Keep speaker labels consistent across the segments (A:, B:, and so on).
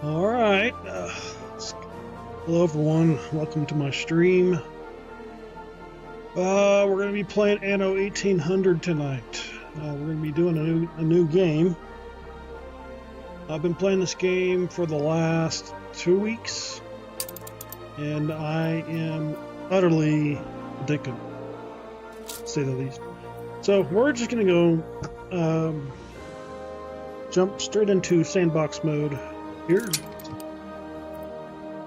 A: Alright, hello everyone, welcome to my stream. We're going to be playing Anno 1800 tonight. We're going to be doing a new game. I've been playing this game for the last 2 weeks, and I am utterly addicted, to say the least. So we're just going to go jump straight into sandbox mode here,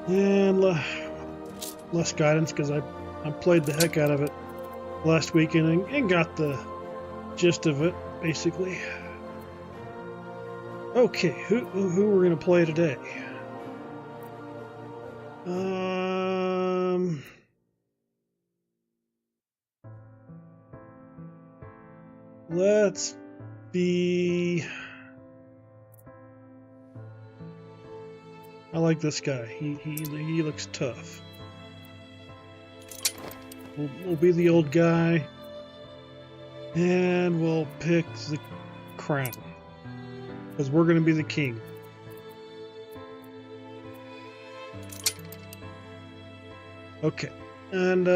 A: and less guidance because I played the heck out of it last weekend and got the gist of it basically. Okay, who we're gonna play today? Let's be. I like this guy. He looks tough. We'll be the old guy, and we'll pick the crown because we're going to be the king. Okay, and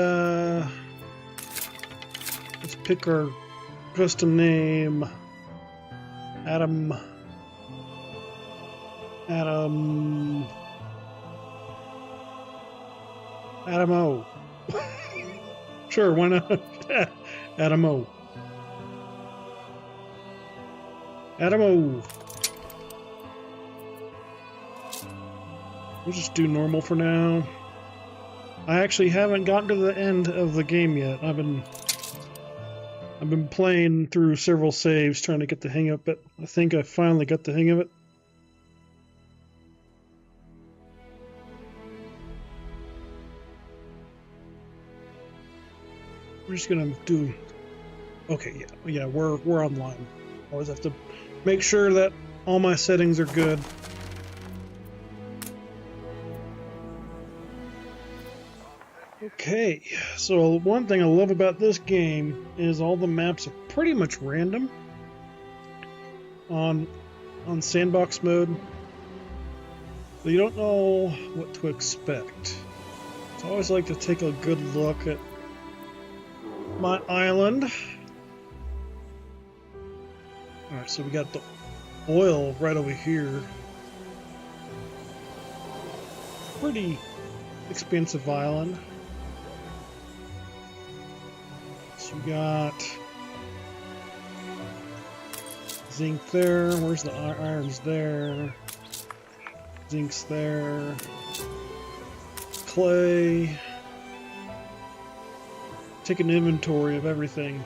A: let's pick our custom name. Adamo. Sure, why not? Adamo. We'll just do normal for now. I actually haven't gotten to the end of the game yet. I've been playing through several saves trying to get the hang of it. I think I finally got the hang of it. We're just gonna do. Okay, yeah, we're online. Always have to make sure that all my settings are good. Okay, so one thing I love about this game is all the maps are pretty much random on sandbox mode, so you don't know what to expect. So I always like to take a good look at my island. Alright, so we got the oil right over here. Pretty expensive island. So we got zinc there. Where's the iron's there? Zinc's there. Clay. Take an inventory of everything.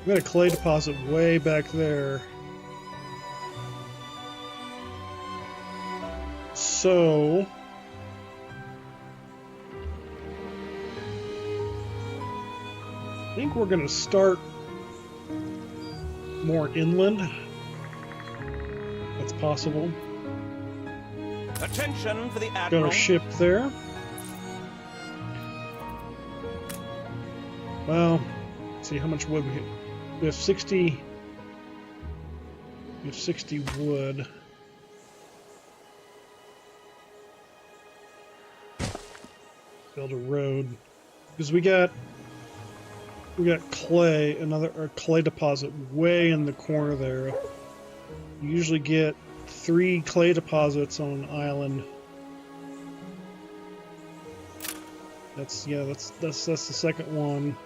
A: We got a clay deposit way back there. So I think we're gonna start more inland. That's possible.
B: Attention for the
A: Got
B: Admiral.
A: our ship there. Well, let's see how much wood we have. We have 60. We have 60 wood. Build a road because we got clay, a clay deposit way in the corner there. You usually get 3 clay deposits on an island. That's the second one.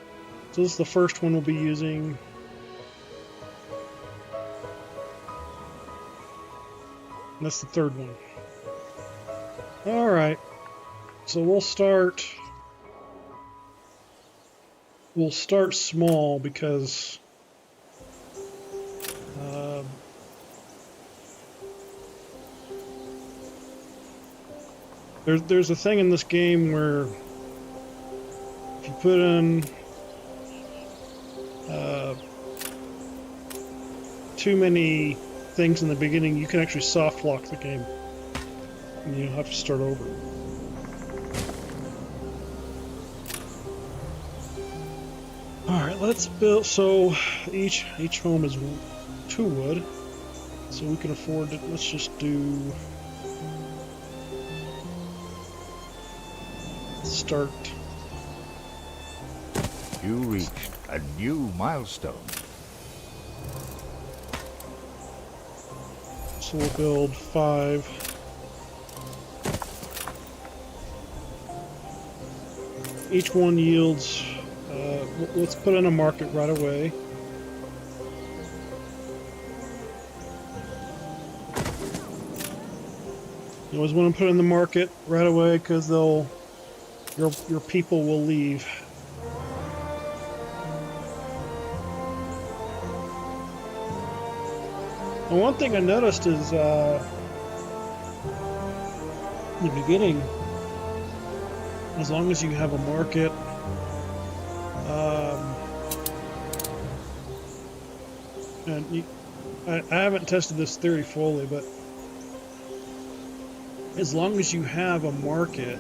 A: So this is the first one we'll be using. And that's the third one. Alright. So we'll start small because there's a thing in this game where if you put in too many things in the beginning, you can actually soft lock the game and you'll have to start over. Alright, let's build. So each home is 2 wood, so we can afford it. Let's just do start.
B: You reached a new milestone.
A: So we'll build 5. Each one yields, let's put in a market right away. You always want to put in the market right away because your people will leave. And one thing I noticed is in the beginning, as long as you have a market, and I haven't tested this theory fully, but as long as you have a market,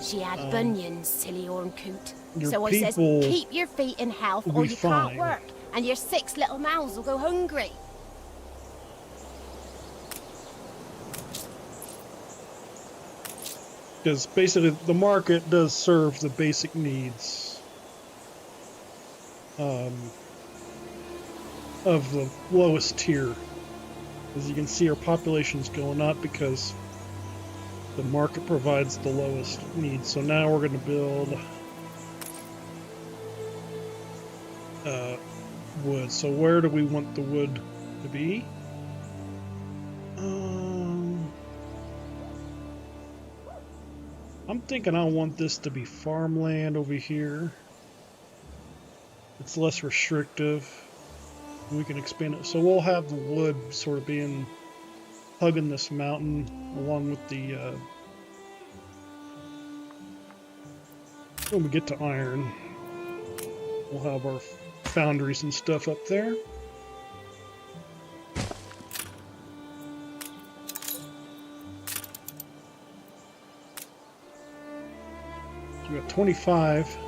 C: she had bunions, silly Orncoot.
A: Your
C: So I says,
A: people
C: keep your feet in health
A: will
C: or
A: be
C: you
A: fine.
C: can't work, and your 6 little mouths will go hungry.
A: Because basically the market does serve the basic needs of the lowest tier. As you can see, our population's going up because the market provides the lowest needs. So now we're going to build wood. So where do we want the wood to be? I'm thinking I want this to be farmland over here. It's less restrictive. We can expand it. So we'll have the wood sort of being hugging this mountain along with the when we get to iron, we'll have our foundries and stuff up there. So we got 25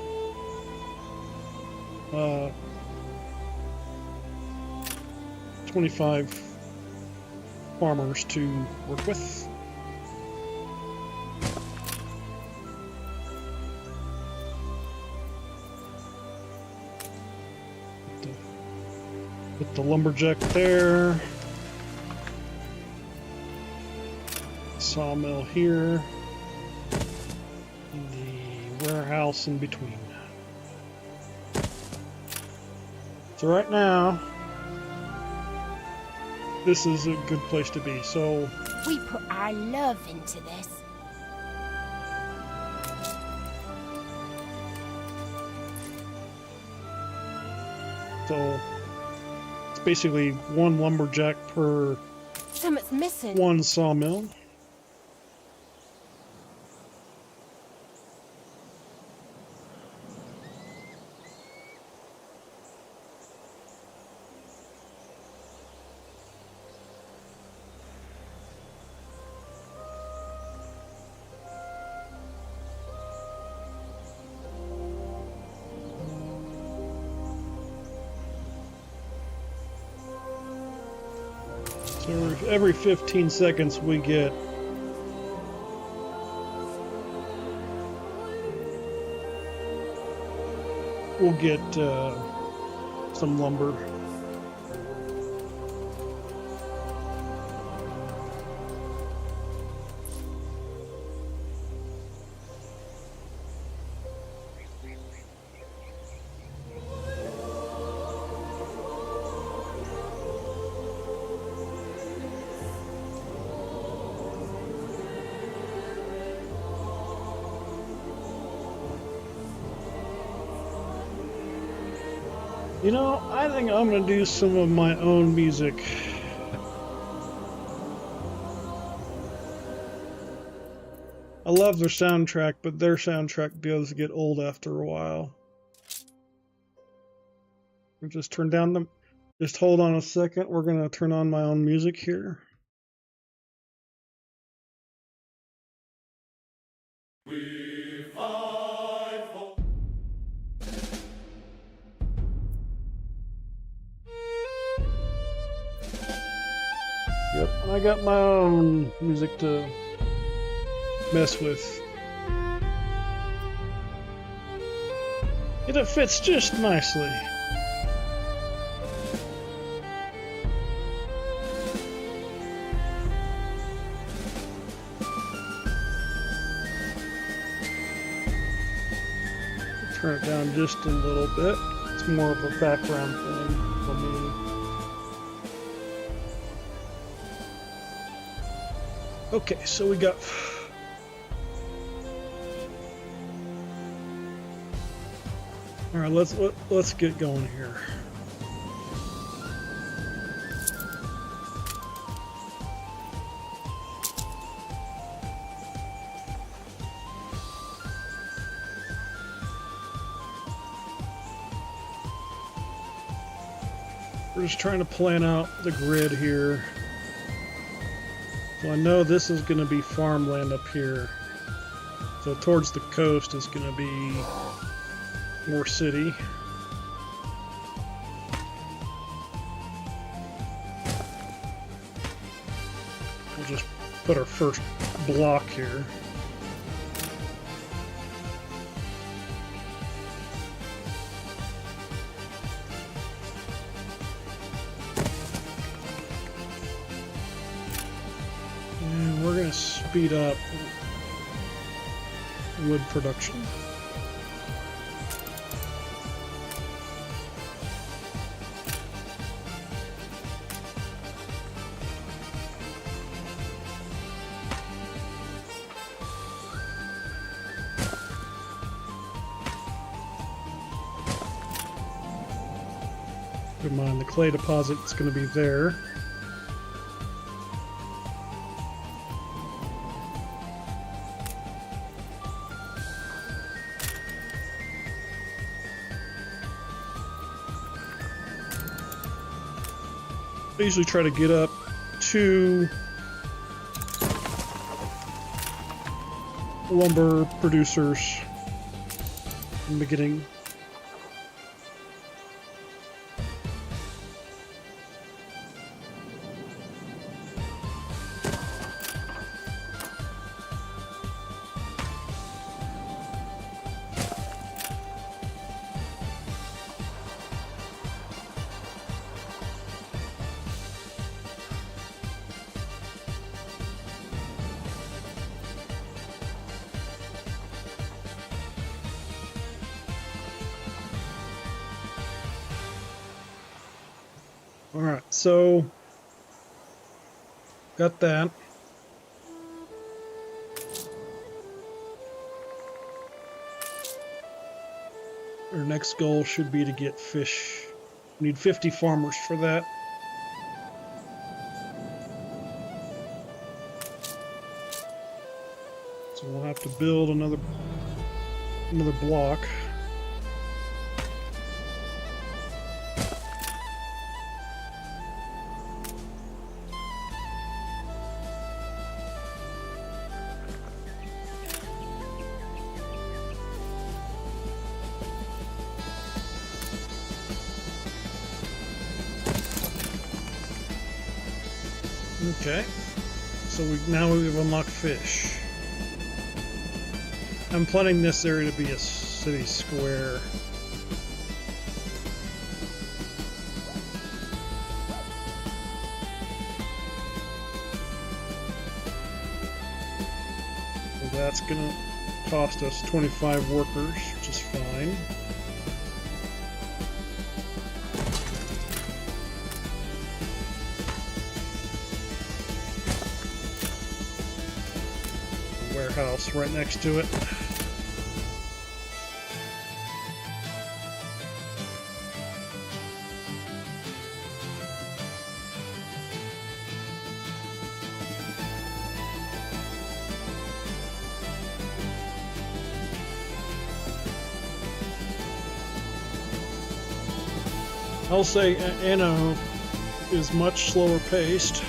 A: 25 farmers to work with. Put the lumberjack there. Sawmill here. And the warehouse in between. So right now, this is a good place to be. So
C: we put our love into this.
A: So it's basically 1 lumberjack per
C: Something's missing.
A: 1 sawmill. So every 15 seconds we'll get some lumber. You know, I think I'm going to do some of my own music. I love their soundtrack, but their soundtrack does get old after a while. We'll just turn down the... Just hold on a second. We're going to turn on my own music here. Yep, I got my own music to mess with. It fits just nicely. Turn it down just a little bit. It's more of a background thing for me. Okay, so we got all right, let's get going here. We're just trying to plan out the grid here. So I know this is going to be farmland up here. So towards the coast is going to be more city. We'll just put our first block here. And we're going to speed up wood production. Keep in mind the clay deposit is going to be there. I usually try to get up to lumber producers in the beginning. All right, so got that. Our next goal should be to get fish. We need 50 farmers for that. So we'll have to build another block. Okay, so now we've unlocked fish. I'm planning this area to be a city square. So that's gonna cost us 25 workers, which is fine. Warehouse right next to it. I'll say Anno is much slower paced.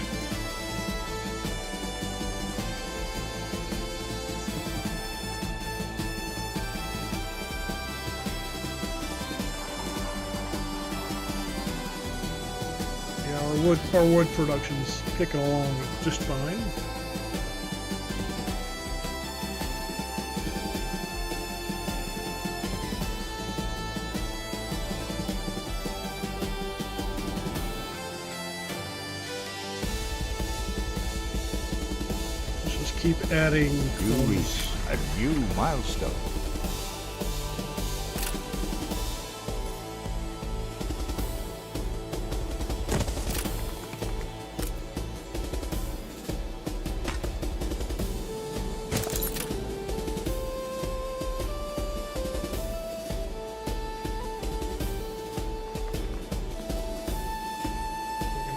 A: Our wood production's kicking along just fine. keep adding.
B: You reach a new milestone.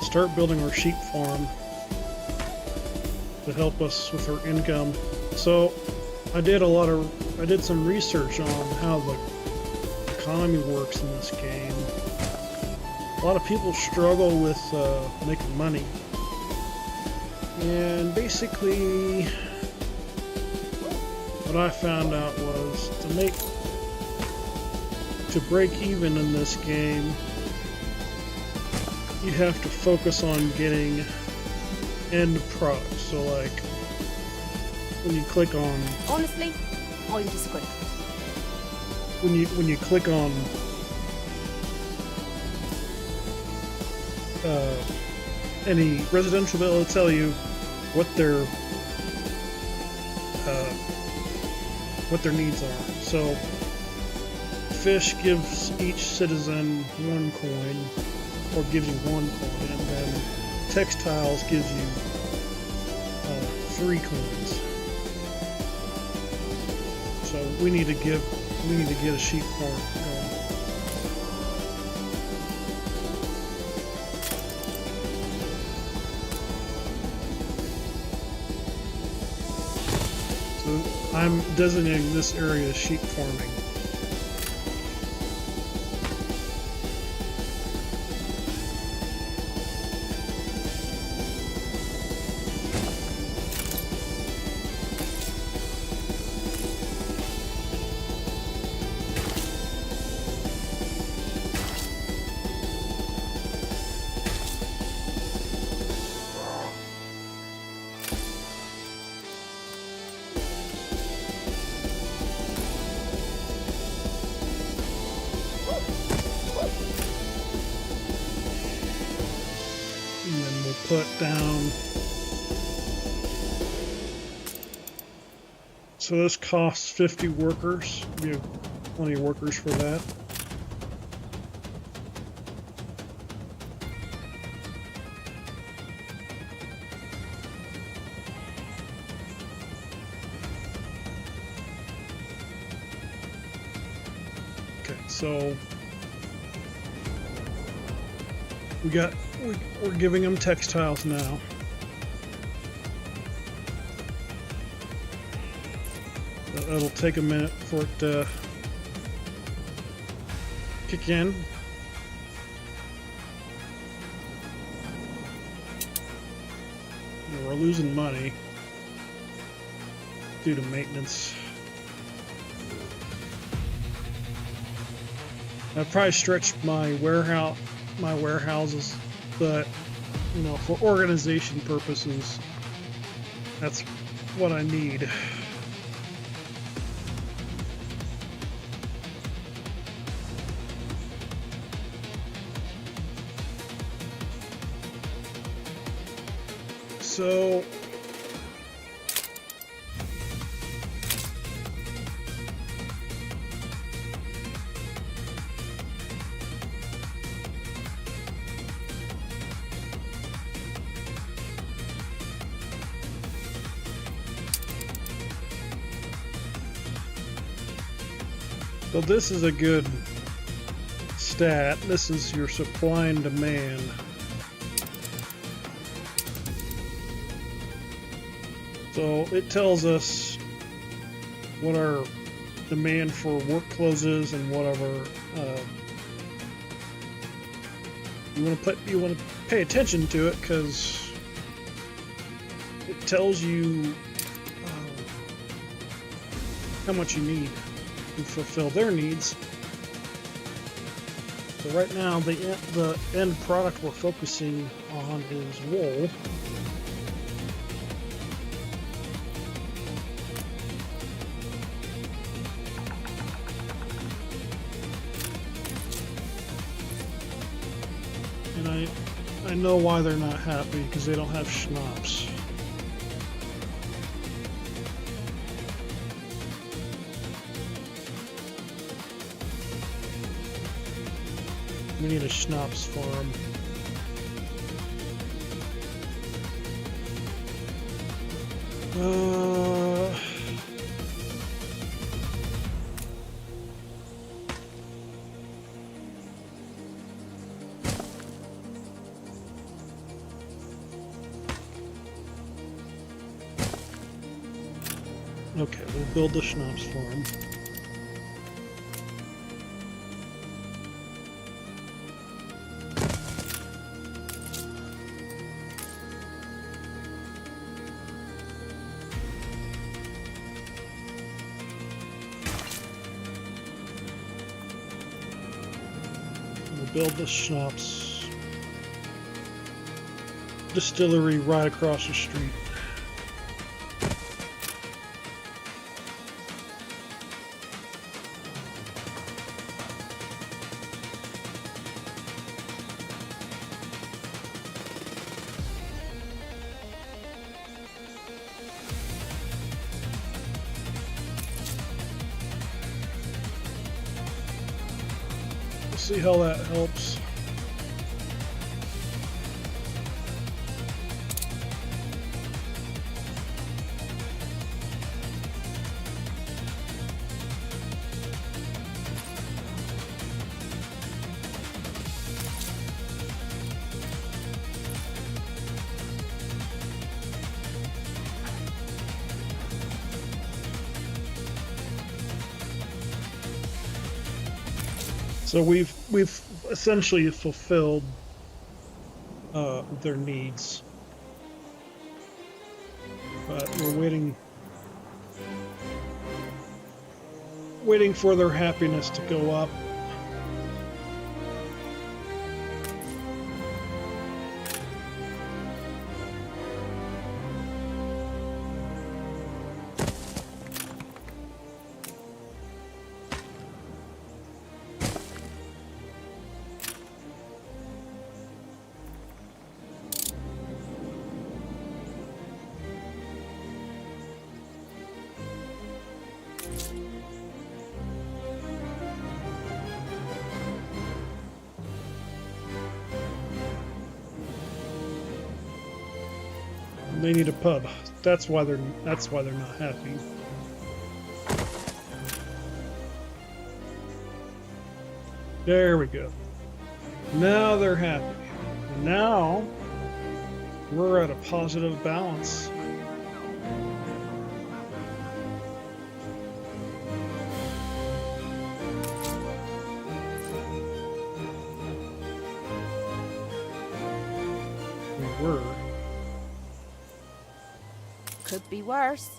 A: Start building our sheep farm to help us with our income. So I did some research on how the economy works in this game. A lot of people struggle with making money, and basically what I found out was to break even in this game, you have to focus on getting end product. So like when you click on,
C: Honestly, I'm disgruntled.
A: when you click on any residential bill, it'll tell you what their needs are. So fish gives each citizen 1 coin, or gives you 1 coin, and then textiles gives you 3 coins. So we need to get a sheep farm going. So I'm designating this area as sheep farming. Put down. So this costs 50 workers. We have plenty of workers for that. Okay, so we're giving them textiles now. It'll take a minute for it to kick in. And we're losing money due to maintenance. I've probably stretched my warehouses, but you know, for organization purposes, that's what I need. So this is a good stat. This is your supply and demand. So it tells us what our demand for work clothes is and whatever. You want to pay attention to it because it tells you how much you need to fulfill their needs. So right now, the end product we're focusing on is wool. And I know why they're not happy, because they don't have schnapps. We need a schnapps farm. Okay, we'll build the schnapps farm. Build the schnapps distillery right across the street. See how that helps. So we've essentially fulfilled their needs, but we're waiting for their happiness to go up. They need a pub. That's why they're not happy. There we go. Now they're happy. Now we're at a positive balance. We were.
C: Could be worse.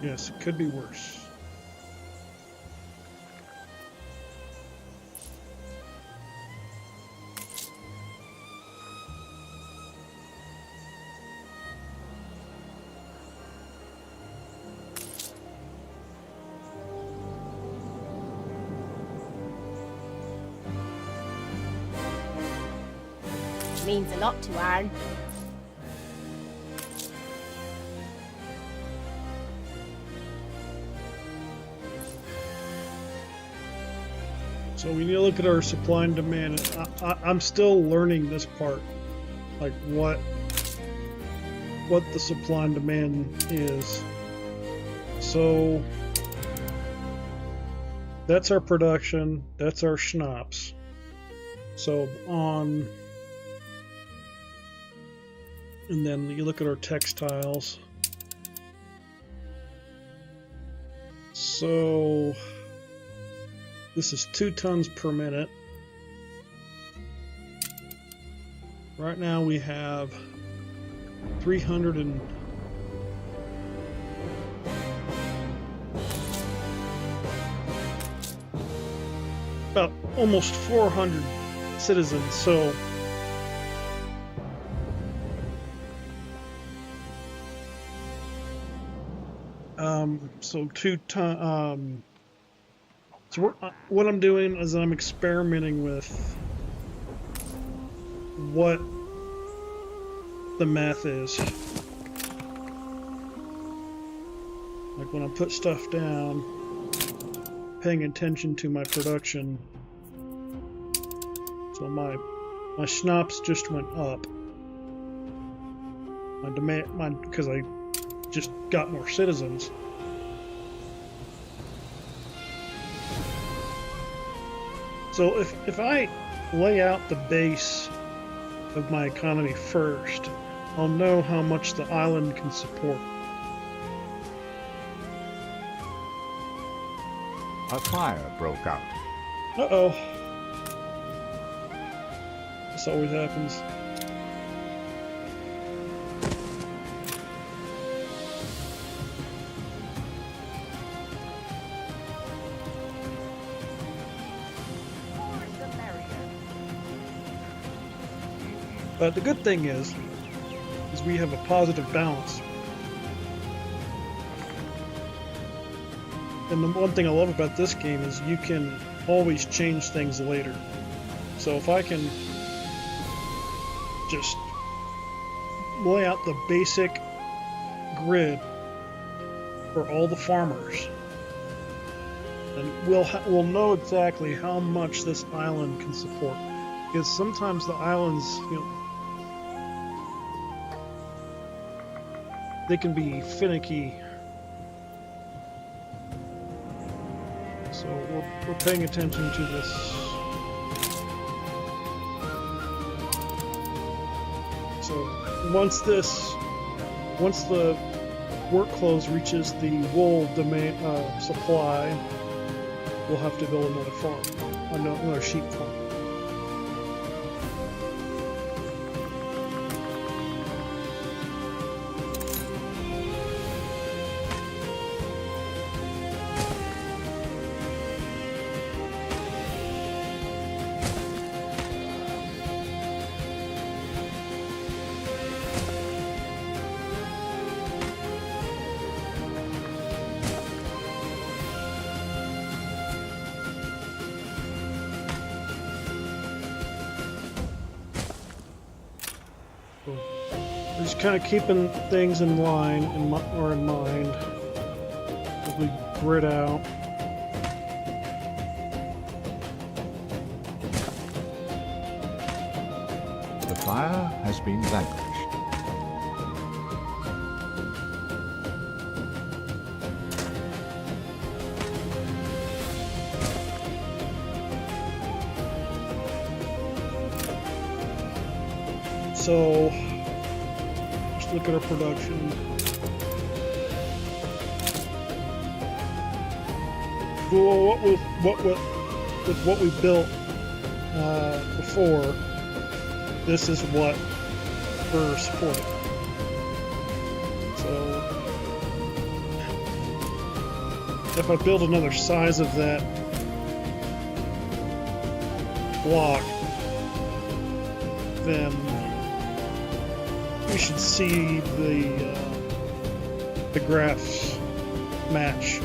A: Yes, it could be worse.
C: Means a lot to Aaron.
A: So we need to look at our supply and demand. I'm still learning this part, like what the supply and demand is. So that's our production. That's our schnapps. So and then you look at our textiles. So this is 2 tons per minute. Right now we have 300 and about almost 400 citizens. So so 2 ton. So what I'm doing is I'm experimenting with what the math is. Like when I put stuff down, paying attention to my production, So my schnapps just went up. My demand, because I just got more citizens. So if I lay out the base of my economy first, I'll know how much the island can support.
B: A fire broke out.
A: Uh-oh. This always happens. But the good thing is we have a positive balance. And the one thing I love about this game is you can always change things later. So if I can just lay out the basic grid for all the farmers, then we'll know exactly how much this island can support. Because sometimes the islands, they can be finicky. So we're paying attention to this. So once the work clothes reaches the wool demand supply, we'll have to build another farm, another sheep farm. Just kind of keeping things in line or in mind as we grid out.
B: The fire has been vanquished.
A: So look at our production. Well, with what we built before, this is what we're supporting. So if I build another size of that block, then we should see the graphs match.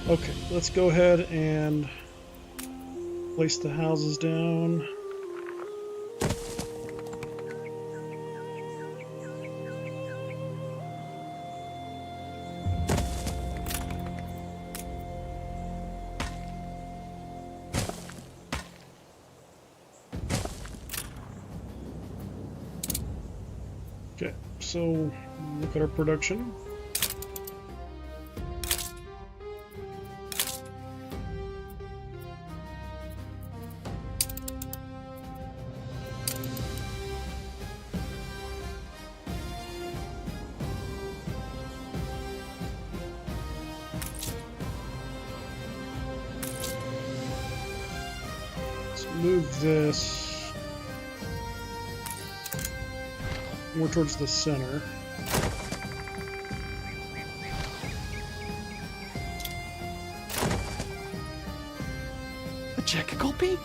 A: Okay, let's go ahead and place the houses down. Okay, so look at our production. Move this more towards the center.
D: A check copy?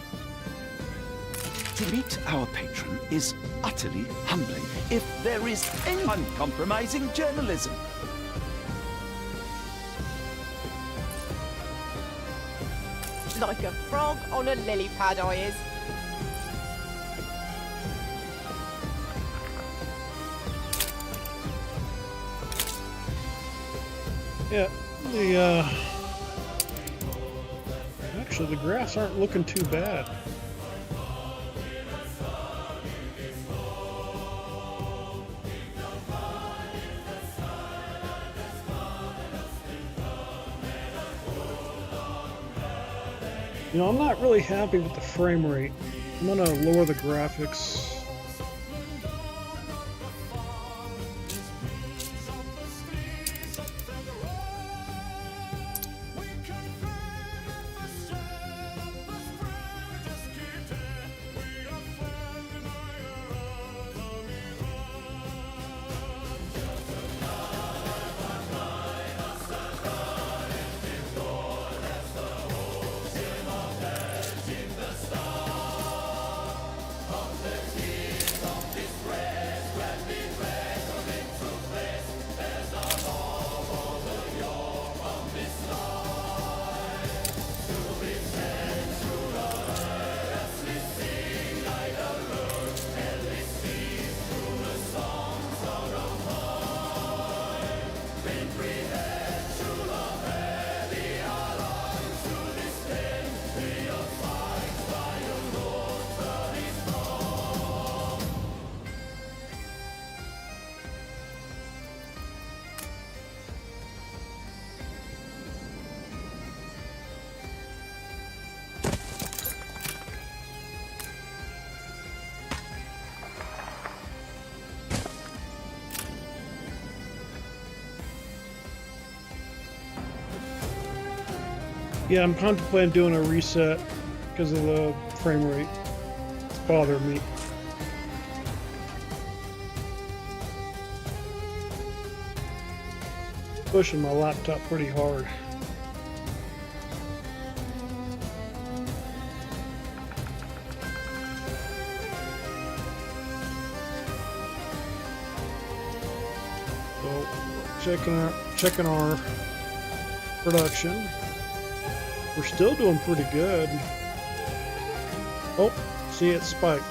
D: To meet our patron is utterly humbling, if there is any uncompromising journalism.
C: Like a frog on a lily pad, I is.
A: Yeah, actually the grass aren't looking too bad. You know, I'm not really happy with the frame rate. I'm gonna lower the graphics. Yeah, I'm contemplating doing a reset because of the frame rate. It's bothering me. Pushing my laptop pretty hard. So checking our production. We're still doing pretty good. Oh, see, it spiked.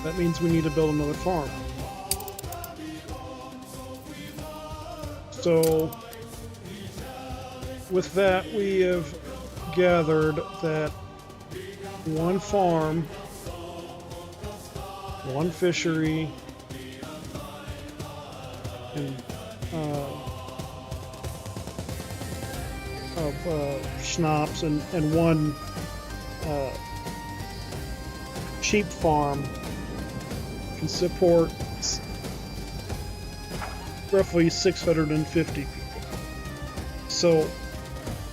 A: That means we need to build another farm. So, with that, we have gathered that one farm, one fishery, and schnapps and one sheep farm can support roughly 650 people. So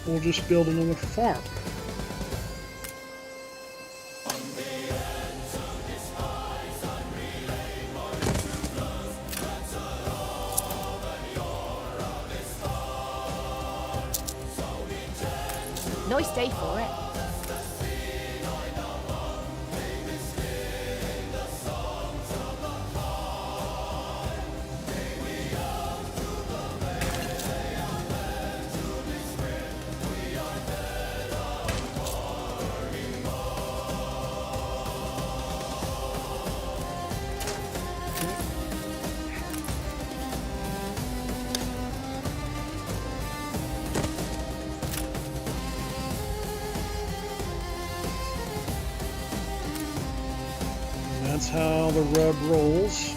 A: we'll just build another farm.
C: Nice day for it. That's how the rub rolls.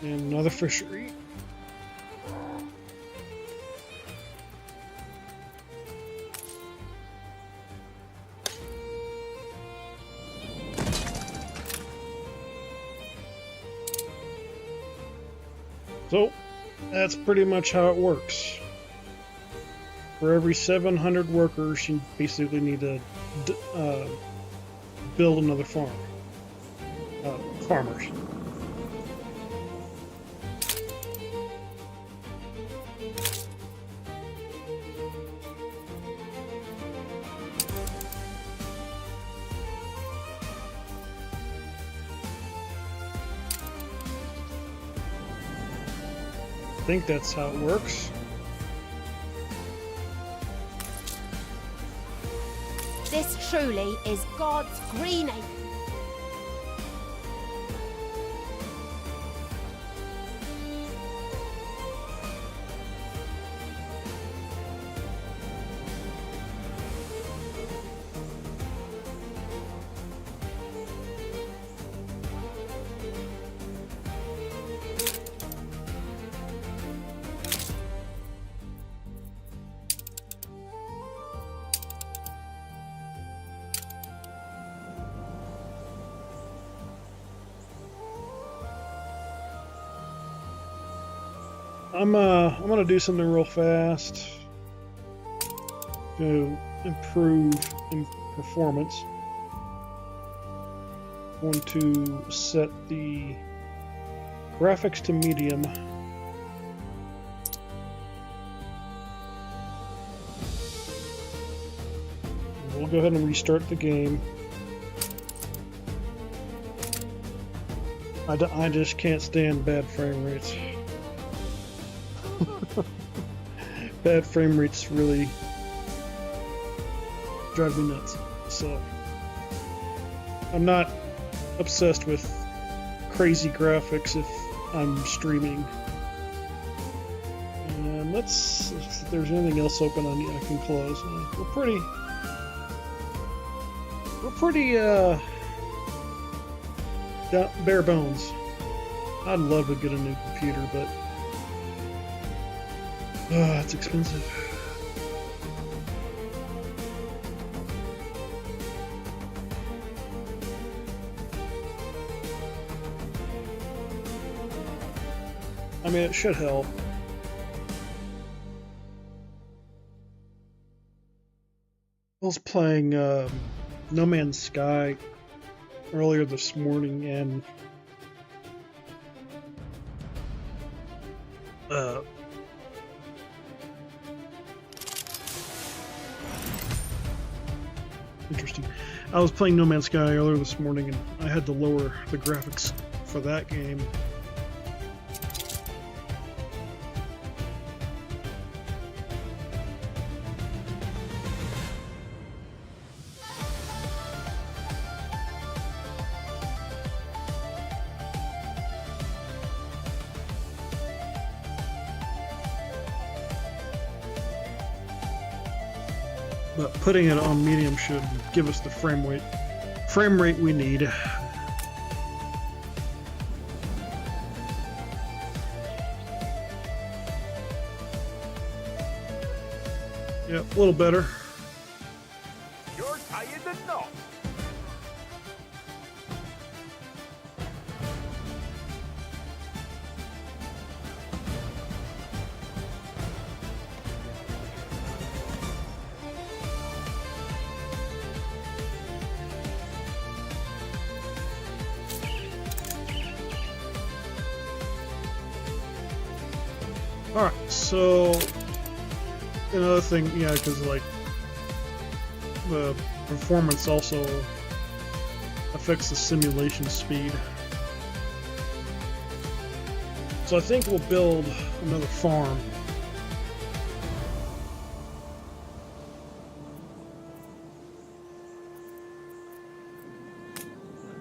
C: And another fishery. So that's pretty much how it works.
A: For every 700 workers, you basically need to build another farm. Farmers. I think that's how it works.
C: This truly is God's green acre.
A: I'm gonna do something real fast to improve in performance. I'm going to set the graphics to medium. We'll go ahead and restart the game. I just can't stand bad frame rates. Bad frame rates really drive me nuts. So I'm not obsessed with crazy graphics if I'm streaming. And let's see if there's anything else open I can close. We're pretty bare bones. I'd love to get a new computer, but it's expensive. I mean, it should help. I was playing No Man's Sky earlier this morning, and interesting. I was playing No Man's Sky earlier this morning, and I had to lower the graphics for that game. But putting it on medium should give us the frame rate we need. Yep, a little better.
E: You're tired to knot.
A: Alright, so another thing, yeah, because like the performance also affects the simulation speed. So I think we'll build another farm.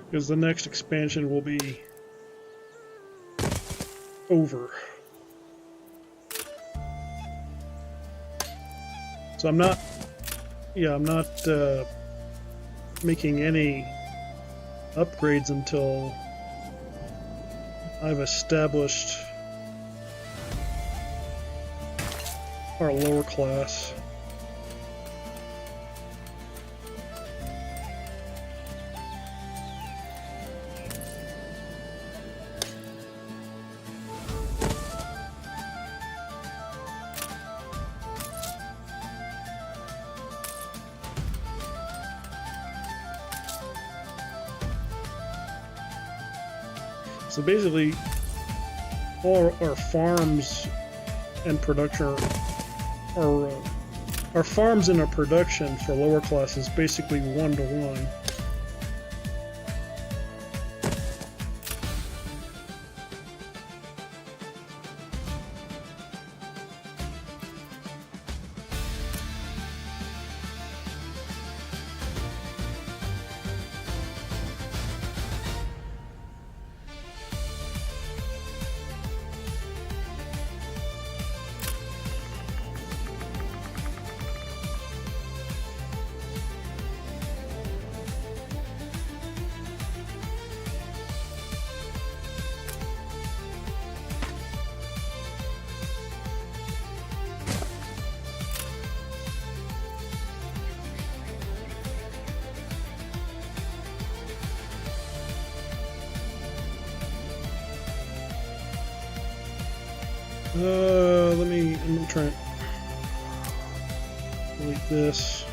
A: Because the next expansion will be over. So I'm not making any upgrades until I've established our lower class. So basically, all our farms and production our farms and our production for lower classes basically 1-to-1. I'm gonna try and delete this.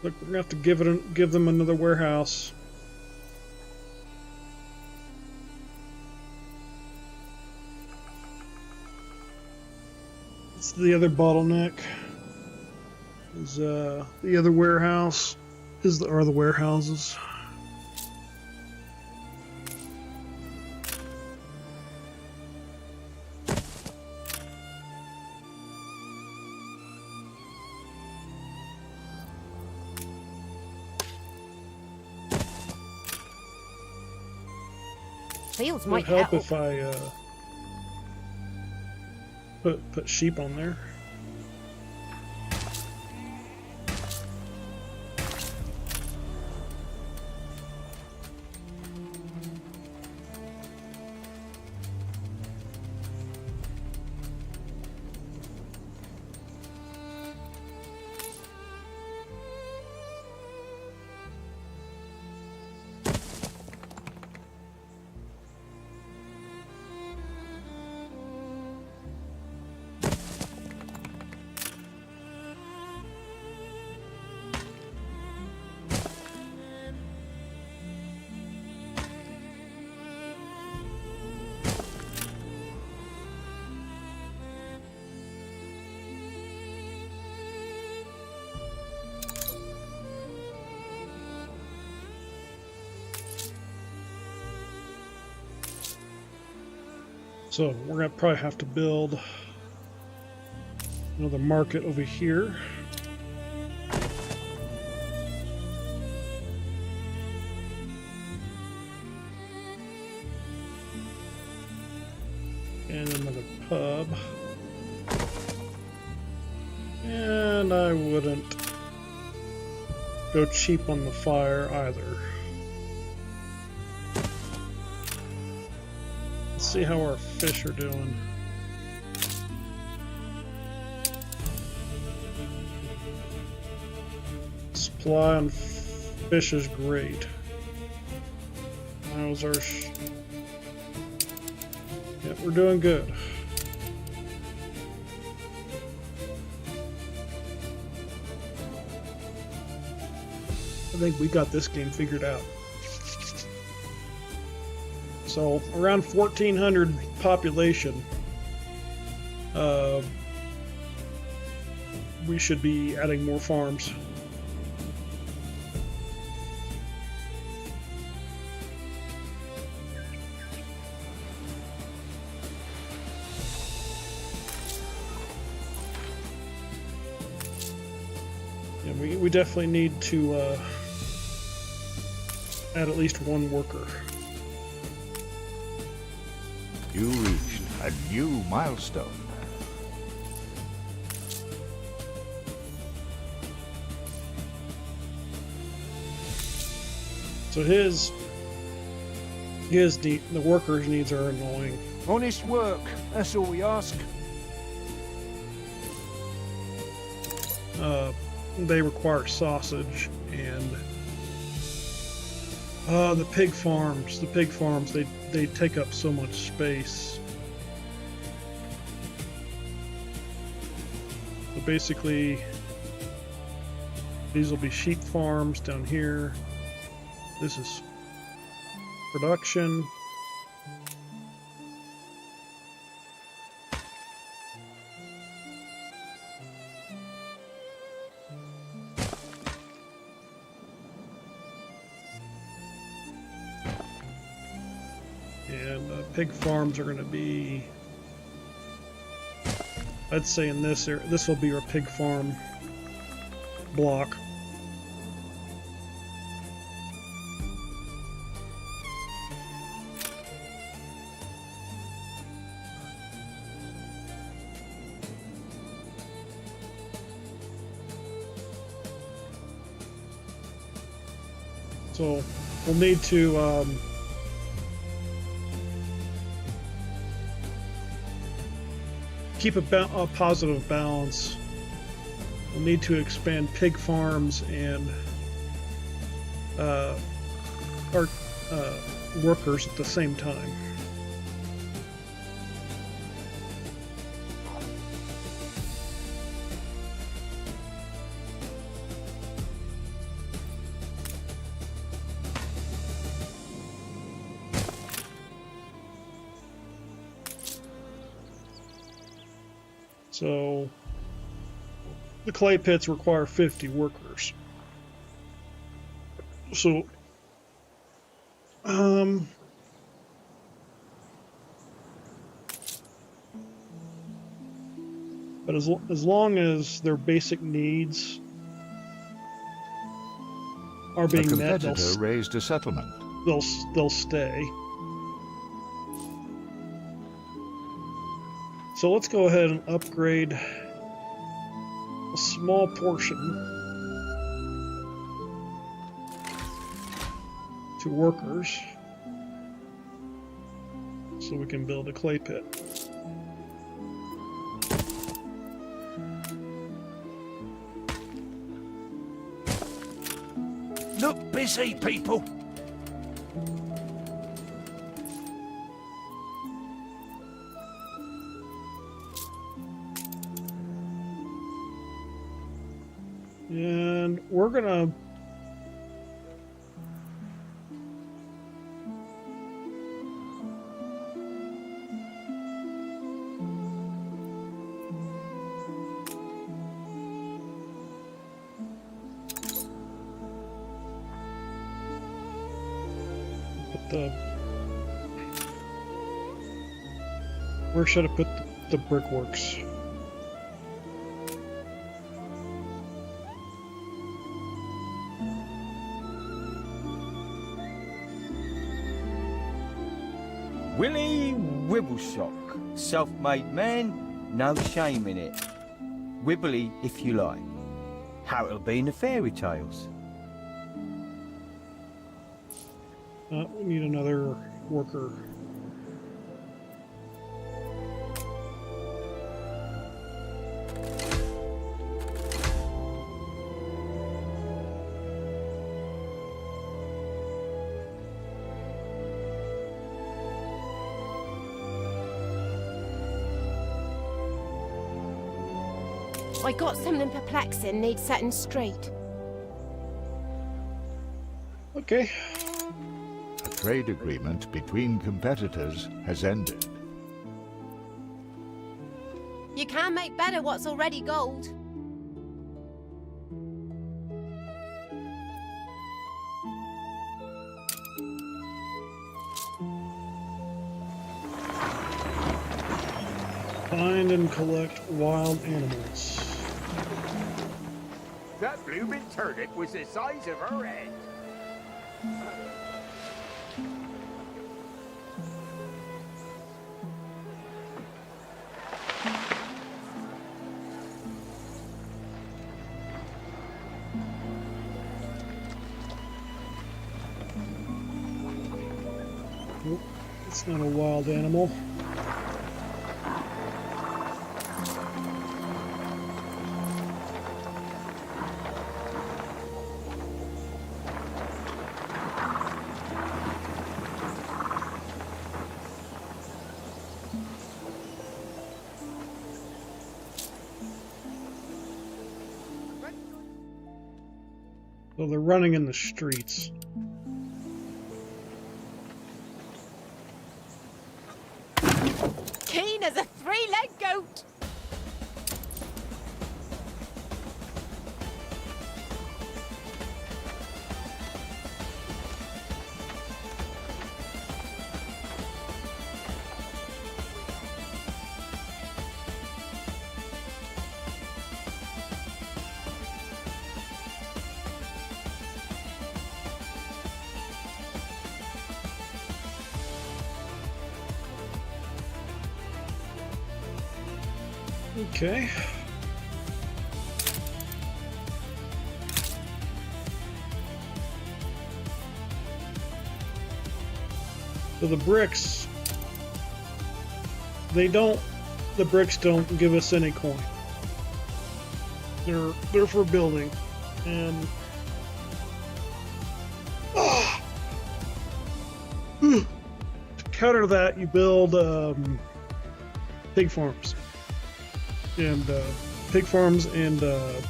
A: Look, we're gonna have to give them another warehouse. It's the other bottleneck. Is the other warehouse are the warehouses.
C: Fields
A: It would
C: might
A: help
C: help.
A: if I put sheep on there. So we're gonna probably have to build another market over here. And another pub. And I wouldn't go cheap on the fire either. See how our fish are doing. Supply on fish is great. How's our yeah, we're doing good. I think we got this game figured out. So around 1,400 population, we should be adding more farms. Yeah, we definitely need to add at least one worker.
B: You reached a new milestone.
A: So his The workers' needs are annoying.
E: Honest work, that's all we ask.
A: They require sausage and the pig farms. The pig farms, they take up so much space. So basically, these will be sheep farms down here. This is production. And pig farms are going to be, I'd say in this area, this will be our pig farm block. So we'll need to keep a positive balance. We'll need to expand pig farms and our workers at the same time. So the clay pits require 50 workers. So but as long as their basic needs are being met,
B: competitor raised a settlement.
A: they'll stay. So let's go ahead and upgrade a small portion to workers so we can build a clay pit.
E: Look busy, people.
A: And we're gonna put where should I put the brickworks?
F: Willie Wibblesock, self-made man, no shame in it. Wibbly, if you like. How it'll be in the fairy tales.
A: We need another worker.
C: I got something perplexing, needs setting straight.
A: Okay.
B: A trade agreement between competitors has ended.
C: You can't make better what's already gold.
A: Find and collect wild animals.
E: That blooming turnip was the size of her head.
A: It's not a wild animal. So they're running in the streets.
C: Keen as a three-legged goat.
A: Okay. So the bricks, the bricks don't give us any coin. They're for building, and to counter that, you build pig farms. And pig farms and the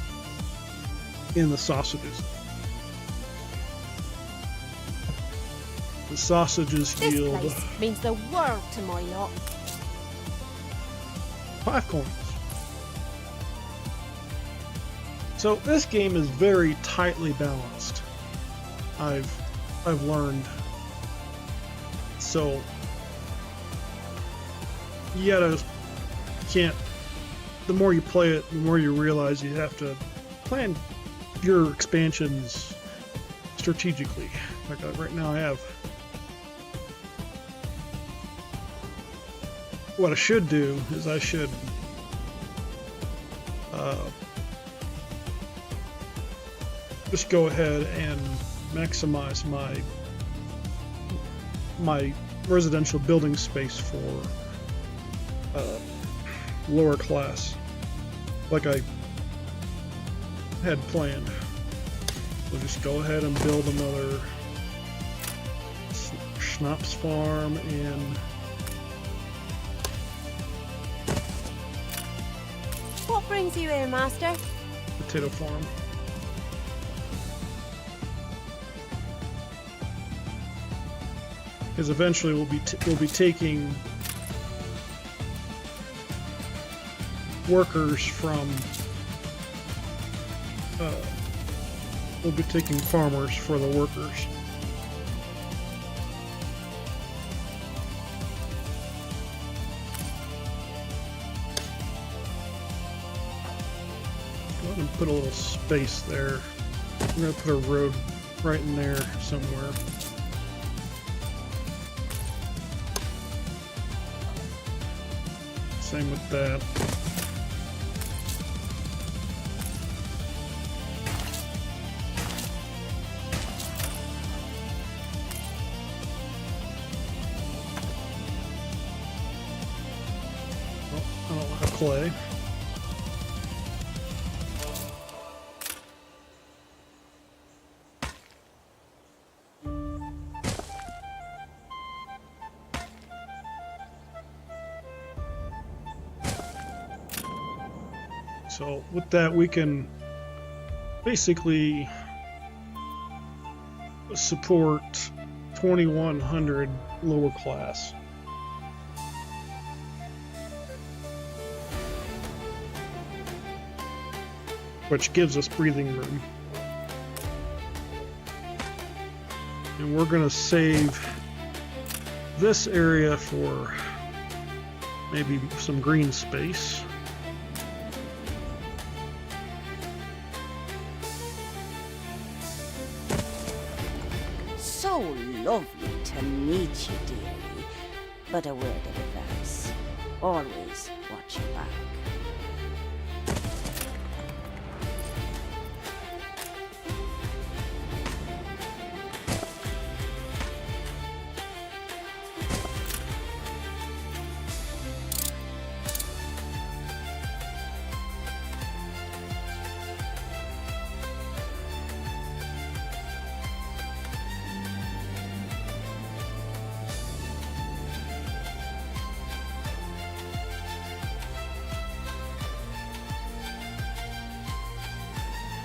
A: sausages. The sausages
C: This
A: yield
C: place means the world to my lot.
A: 5 coins. So this game is very tightly balanced. I've learned. So you can't. The more you play it, the more you realize you have to plan your expansions strategically. Like right now I have. What I should do is I should just go ahead and maximize my residential building space for lower class, like I had planned. We'll just go ahead and build another schnapps farm and
C: What brings you here, master?
A: potato farm. Because eventually we'll be taking workers from we'll be taking farmers for the workers. Go ahead and put a little space there. I'm going to put a road right in there somewhere. Same with that. I don't have clay. So with that, we can basically support 2,100 lower class. Which gives us breathing room. And we're going to save this area for maybe some green space.
G: So lovely to meet you, dearie. But a word of advice. Always watch your back.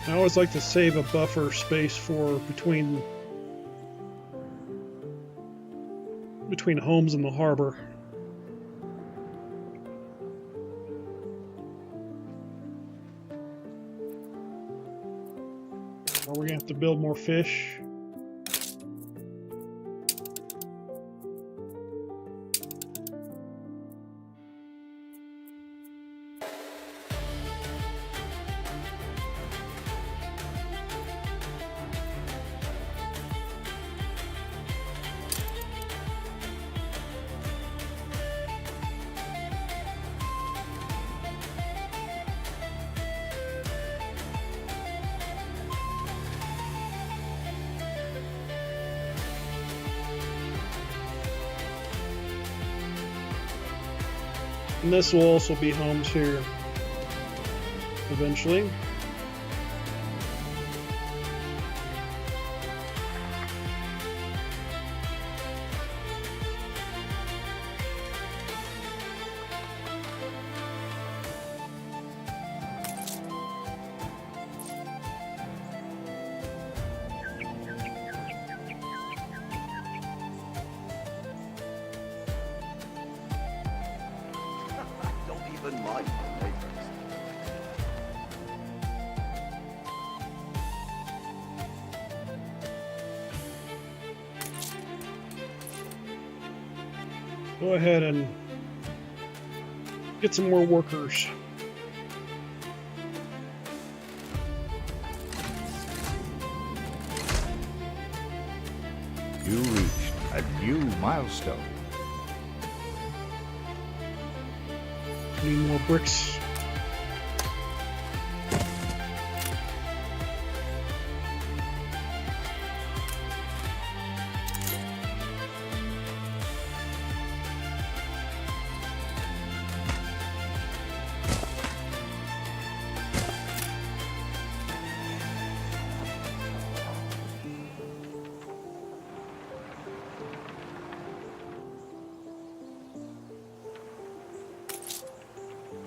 A: I always like to save a buffer space for between homes and the harbor. Are we gonna have to build more fish? And this will also be homes here eventually.
D: Don't even mind the neighbors.
A: Go ahead and get some more workers.
B: You reached a new milestone.
A: Need more bricks.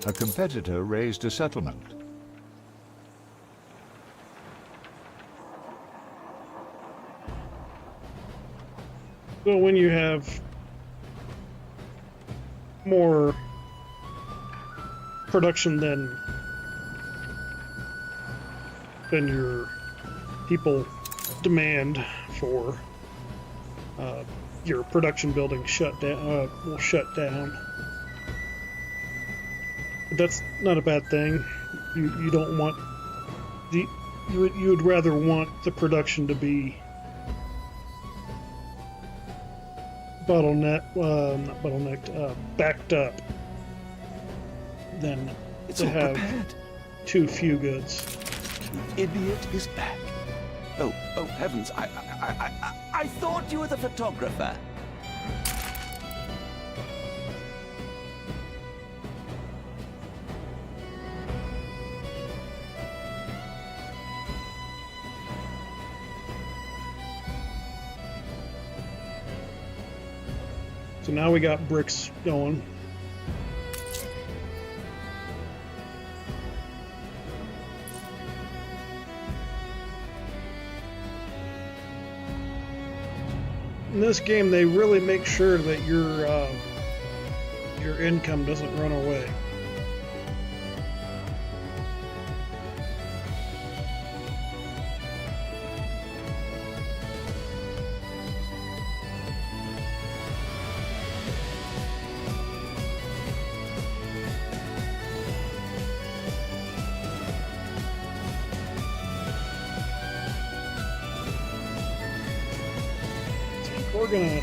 B: A competitor raised a settlement.
A: So when you have more production than your people demand for, your production building will shut down. But that's not a bad thing. You don't want you would rather want the production to be backed up than
D: It's
A: to
D: all
A: have
D: prepared.
A: too few goods.
D: The idiot is back. Oh heavens! I thought you were the photographer.
A: So now we got bricks going. In this game, they really make sure that your income doesn't run away. We're gonna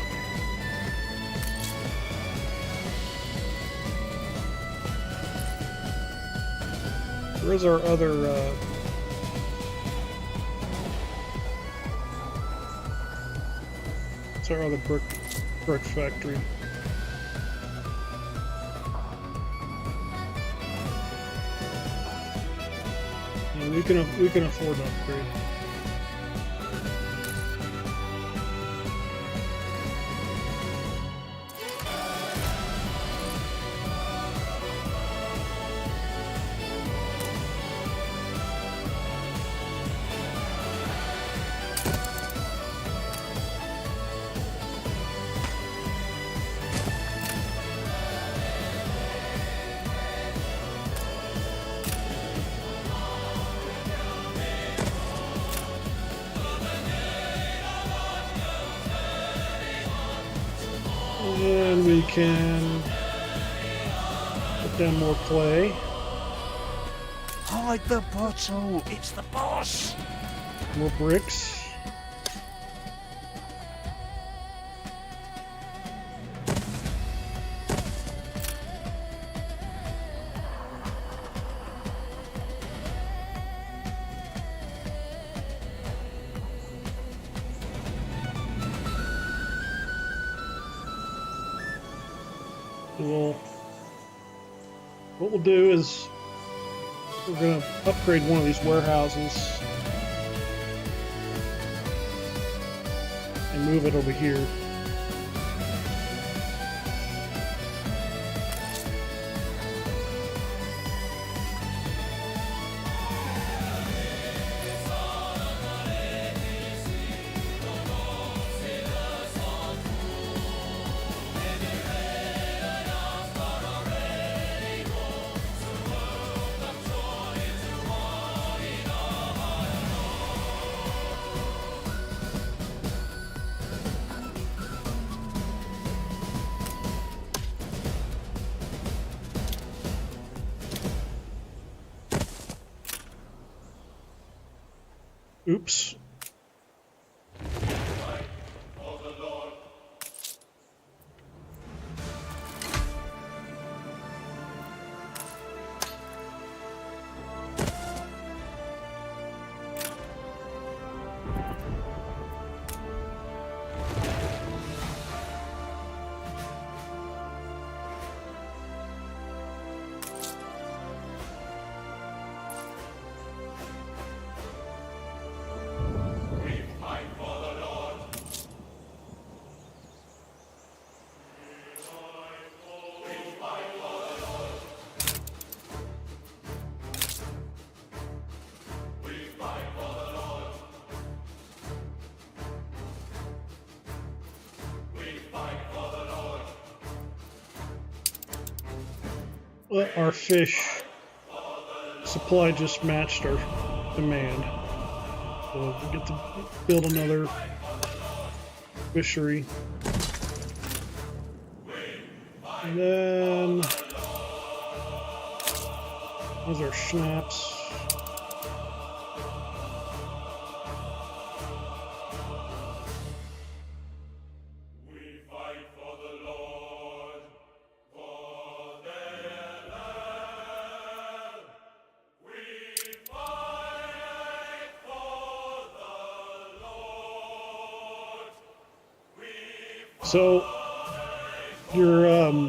A: where's our other it's our other brick factory. Yeah, we can afford an upgrade. we can put down more clay.
D: Hide the bottle. It's the boss.
A: More bricks. What we'll do is we're going to upgrade one of these warehouses and move it over here. Oops. Our fish supply just matched our demand. So we get to build another fishery. And then those are schnapps. So your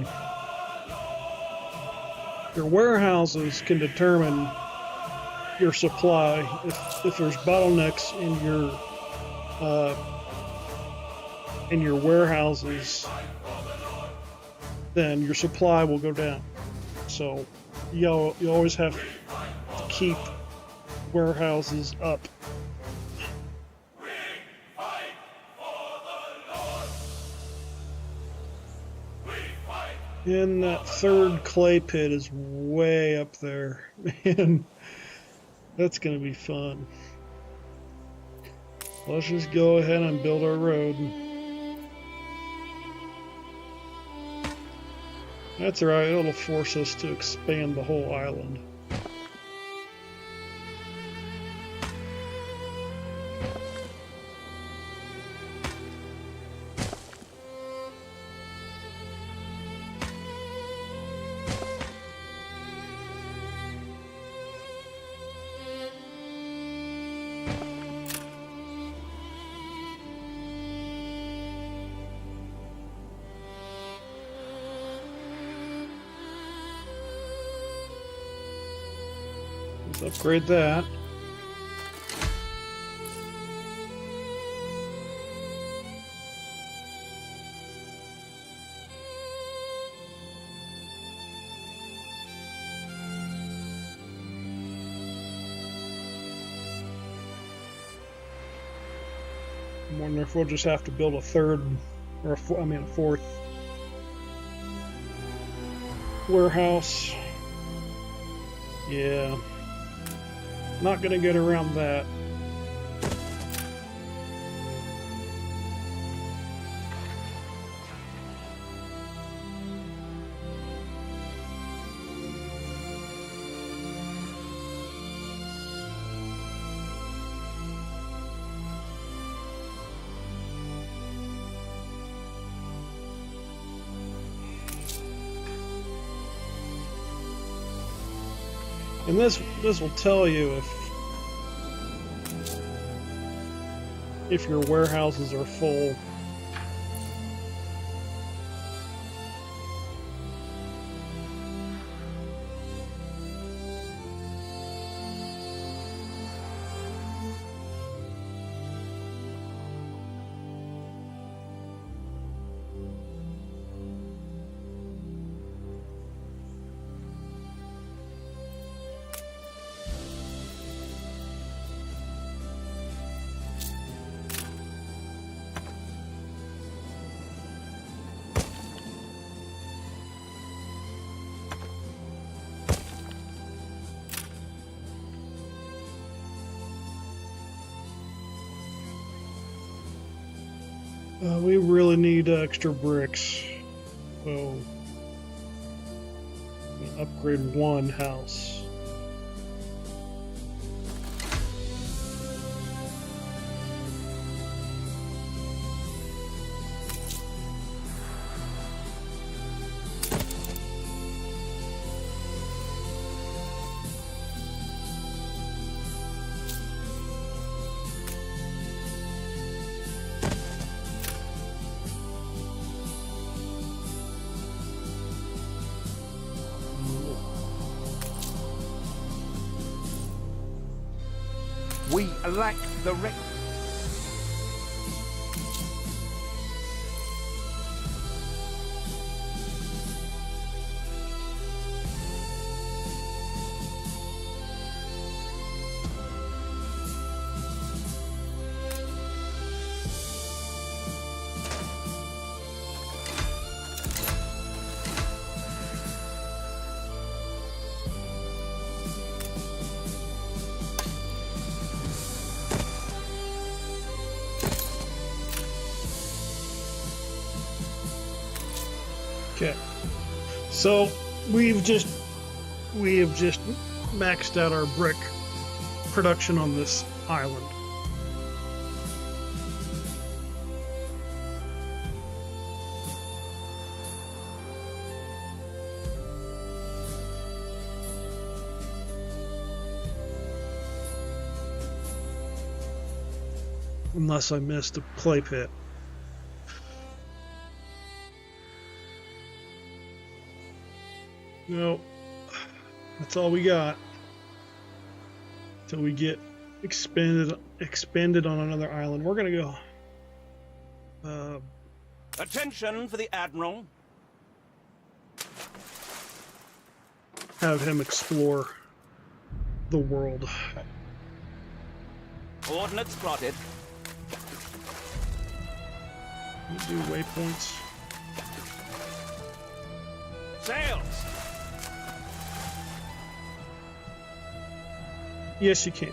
A: warehouses can determine your supply. If there's bottlenecks in your warehouses, then your supply will go down. So you always have to keep warehouses up. And that third clay pit is way up there. Man, that's going to be fun. Let's just go ahead and build our road. That's right, it'll force us to expand the whole island. Let's upgrade that. I wonder if we'll just have to build a third, or a fourth warehouse. Yeah. Not gonna get around that. And this will tell you if your warehouses are full. We really need extra bricks. So, upgrade one house.
E: We lack the
A: Okay, so we have just maxed out our brick production on this island. Unless I missed the clay pit. No, that's all we got till we get expanded on another island. We're gonna go.
D: Attention for the Admiral.
A: Have him explore the world.
D: Coordinates plotted.
A: You do waypoints.
D: Sails.
A: Yes, you can.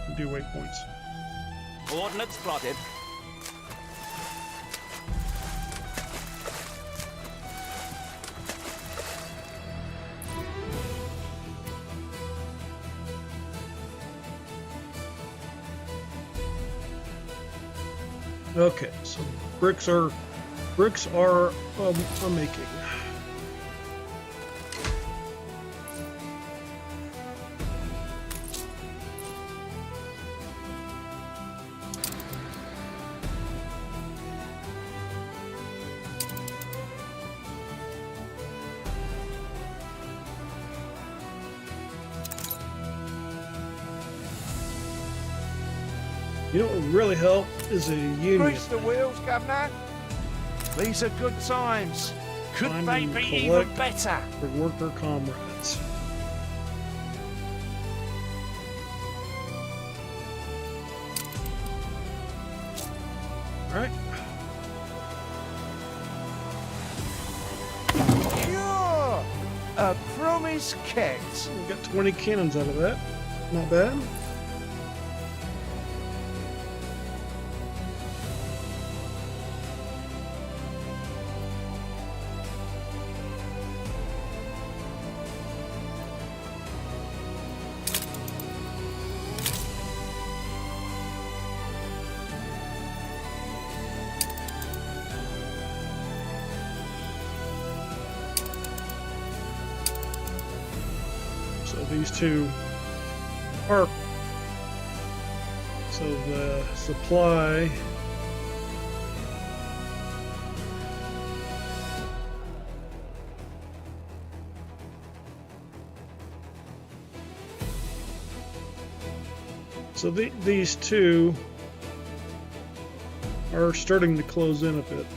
A: You do waypoints.
D: Coordinates plotted.
A: Okay, so bricks are making. You know what would really help is a union.
E: Grease the wheels, Governor. These are good times. Could
A: Find
E: they
A: and
E: be even
A: collect
E: better?
A: for worker comrades. Alright,
E: Pure! A promise kept.
A: we got 20 cannons out of that. Not bad. these two are. So the supply so these two are starting to close in a bit.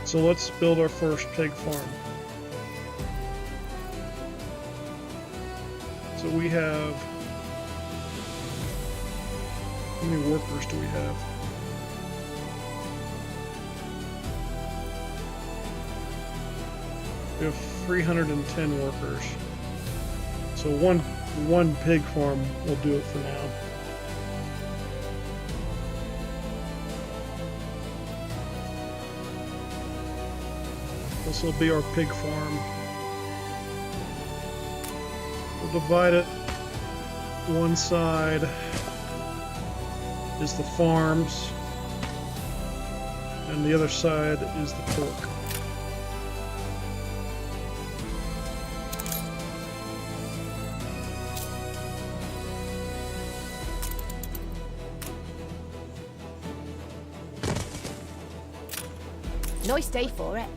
A: So let's build our first pig farm. So we have, how many workers do we have? We have 310 workers. So one pig farm will do it for now. This will be our pig farm. We'll divide it. One side is the farms, and the other side is the pork.
C: Nice day for it.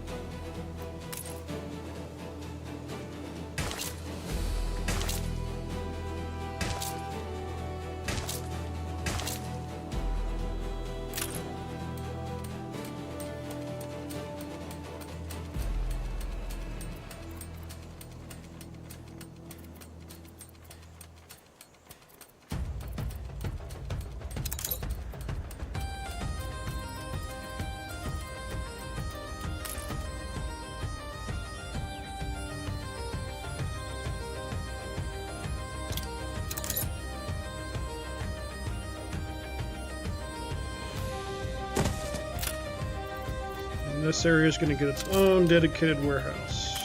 C: This area is going to get its own dedicated warehouse.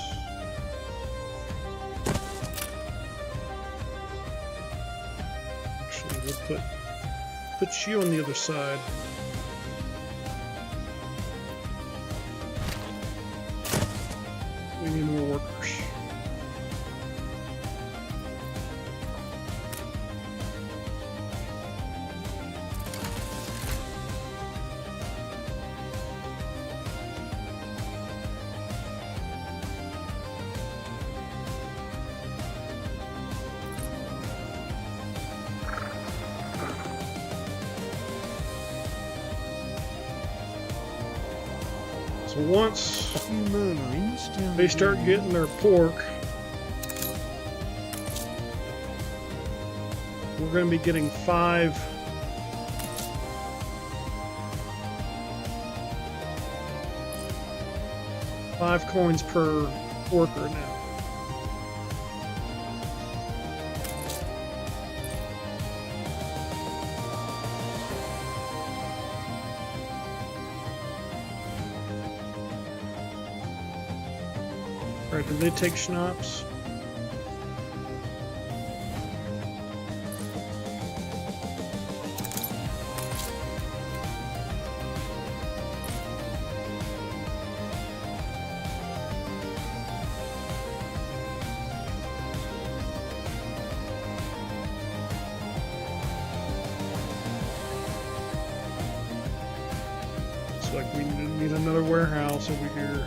C: Actually, we'll put you on the other side. We need more workers. So once they start getting their pork, we're going to be getting 5 coins per worker now. Alright, did they take schnapps? Looks like we need another warehouse over here.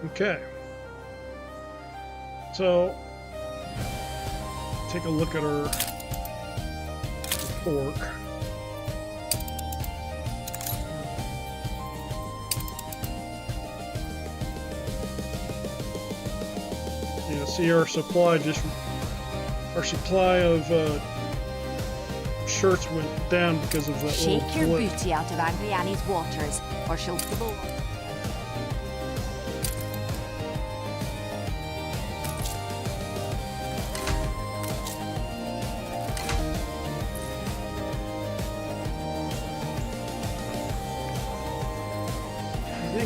C: Okay, so take a look at our pork. Yeah, see our supply of shirts went down because of that Shake
A: little
C: your
A: blip.
C: booty out of Angry Annie's waters, or she'll double.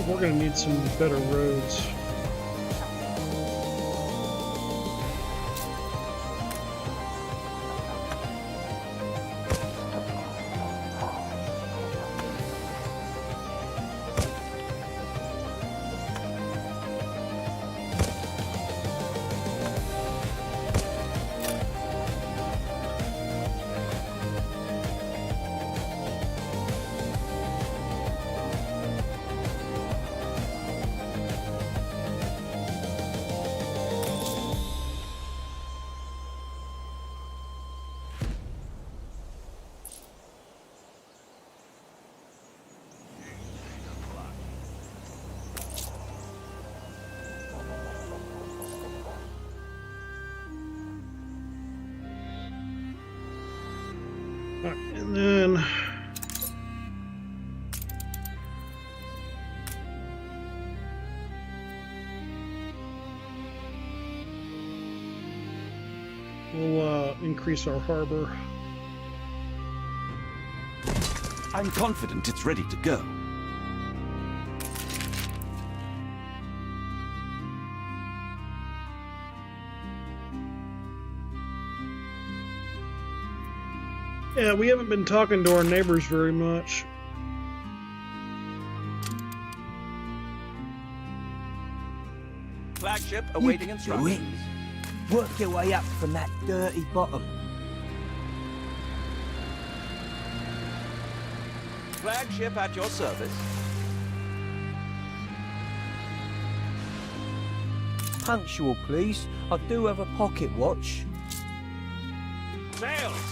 A: we're going to need some better roads. And then we'll increase our harbor.
D: I'm confident it's ready to go.
A: Yeah, we haven't been talking to our neighbors very much.
D: Flagship awaiting
F: Do
D: instructions.
F: it. Work your way up from that dirty bottom.
D: Flagship at your service.
F: Punctual, please. I do have a pocket watch.
D: Sails!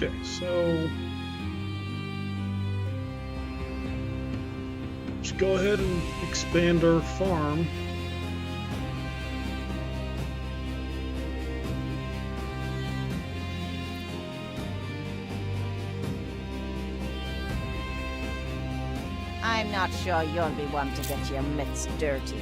A: Okay, so let's go ahead and expand our farm.
G: I'm not sure you'll be one to get your mitts dirty.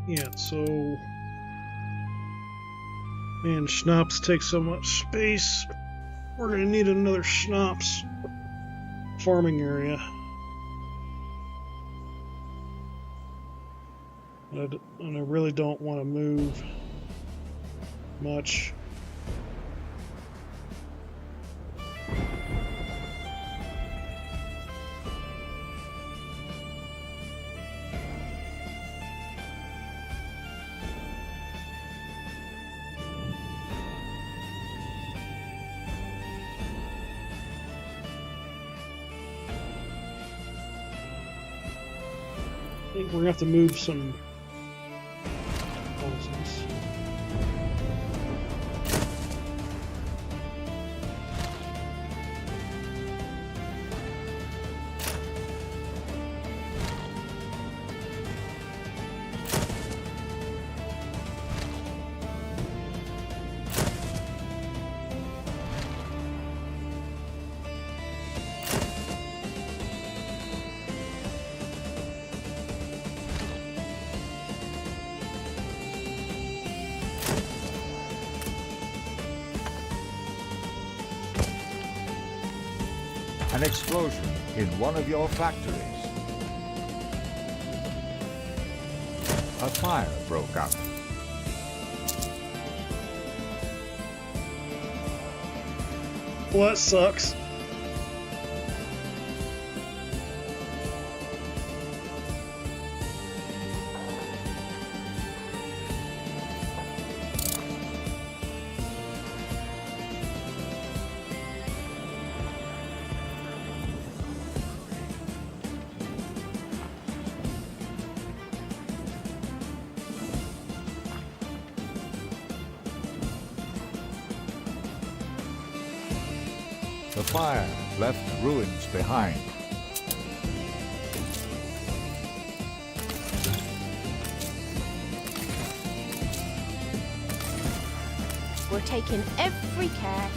A: Yeah, so man, schnapps take so much space. We're gonna need another schnapps farming area. And I really don't want to move much. I think we're gonna have to move some houses.
B: An explosion in one of your factories. A fire broke out.
A: Well, that sucks.
B: The fire left ruins behind.
G: We're taking every care.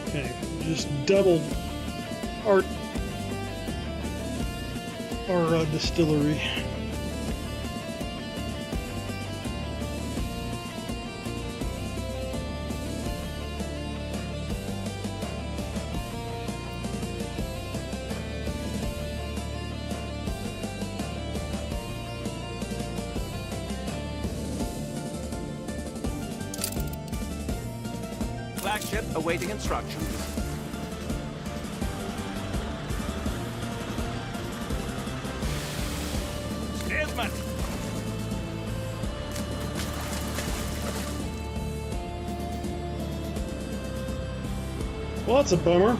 G: Okay, just doubled our distillery.
D: Flagship awaiting instructions. Steersman!
A: Well, that's a bummer.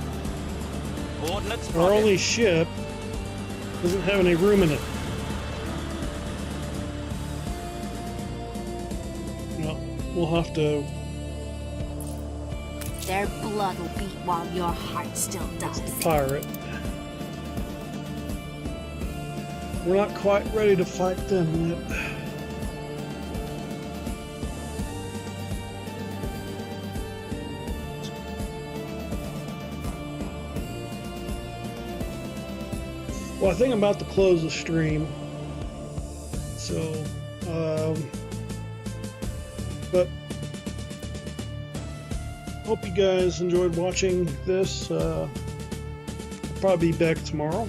D: Coordinates
A: Our
D: plotted.
A: only ship doesn't have any room in it. Well, we'll have to
G: Their blood will beat while your heart still does.
A: pirate. We're not quite ready to fight them yet. Well, I think I'm about to close the stream. So, but hope you guys enjoyed watching this. I'll probably be back tomorrow.